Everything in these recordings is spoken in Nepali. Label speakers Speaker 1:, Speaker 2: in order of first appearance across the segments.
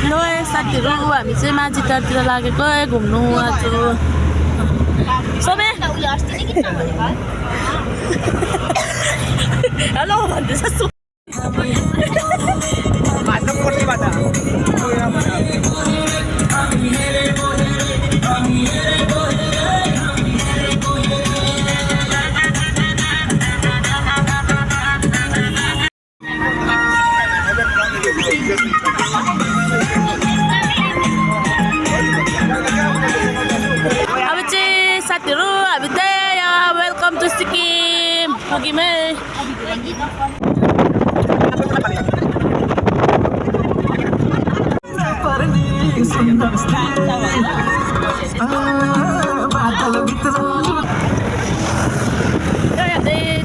Speaker 1: हेलो साथीहरू हामी चाहिँ माझीटारतिर लागेको घुम्नु आज सोमे हेलो भन्दैछ वेलकम टू सिक्किम पुग्यौँ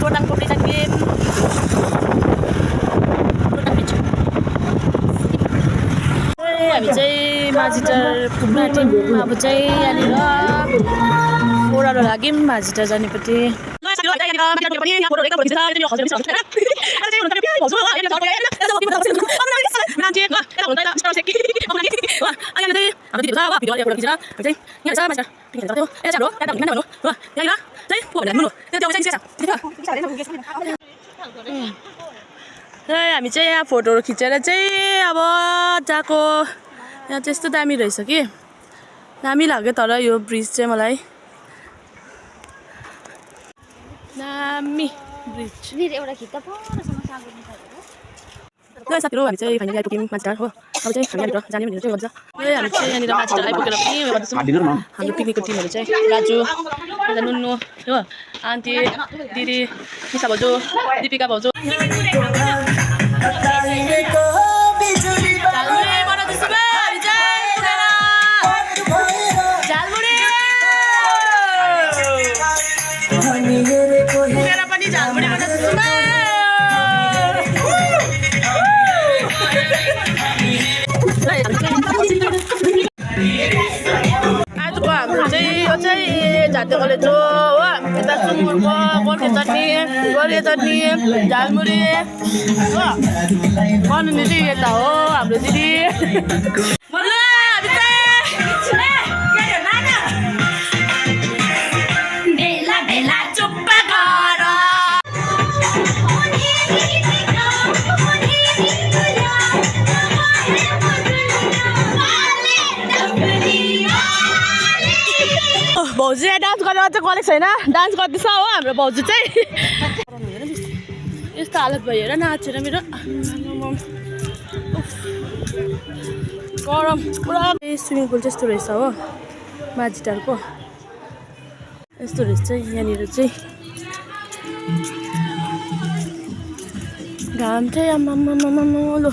Speaker 1: जोरदाङ पुगिसक्यौँ हामी चाहिँ माझीटार पुग्न आँट्यौँ अब चाहिँ यहाँनिर ओह्रालो लाग्यौँ माझीटार जानेपट्टि हामी चाहिँ यहाँ फोटोहरू खिचेर चाहिँ अब जहाँको यहाँ चाहिँ यस्तो दामी रहेछ कि दामी लाग्यो तर यो ब्रिज चाहिँ मलाई दामी ब्रिज साथीहरू हामी चाहिँ फाइनली आइपुग्यौँ माझीटार हो अब चाहिँ हामी यहाँनिर जाने भनेर चाहिँ भन्छ हामी चाहिँ यहाँनिर माझीटार आइपुगेर पनि उयो गर्दैछौँ हाम्रो पिकनिकको टिमहरू चाहिँ राजु नुन्नु हो आन्टी दिदी निशा भाउजू दिपिका भाउजू आजको हाम्रो चाहिँ यो चाहिँ जातीय कलेज हो यता सुँगुरको गोर्खे चटनी झालमुरी हो गर्नु दिदी यता हो हाम्रो दिदी भाउजू यहाँ डान्स गरेर चाहिँ गरेको छैन डान्स गर्दैछ हो हाम्रो भाउजू चाहिँ यस्तो हालत भयो हेर नाचेर मेरो गरम पुरा स्विमिङ पुल चाहिँ यस्तो रहेछ हो माझीटारको यस्तो रहेछ यहाँनिर चाहिँ घाम चाहिँ आम्मामामामालो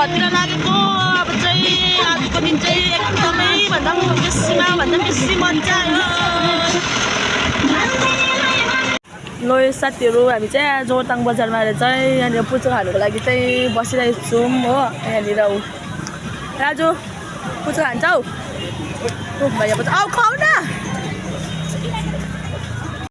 Speaker 1: घरतिर लागेको अब चाहिँ आजको दिन चाहिँ एकदमै भन्दा बेसी मजा आयो ल साथीहरू हामी चाहिँ जोरथाङ बजारमा आएर चाहिँ यहाँनिर पुच्का खानुको लागि चाहिँ बसिरहेको छौँ हो यहाँनिर राजु पुच्का खान्छ हौ भैया आऊ खाऊ न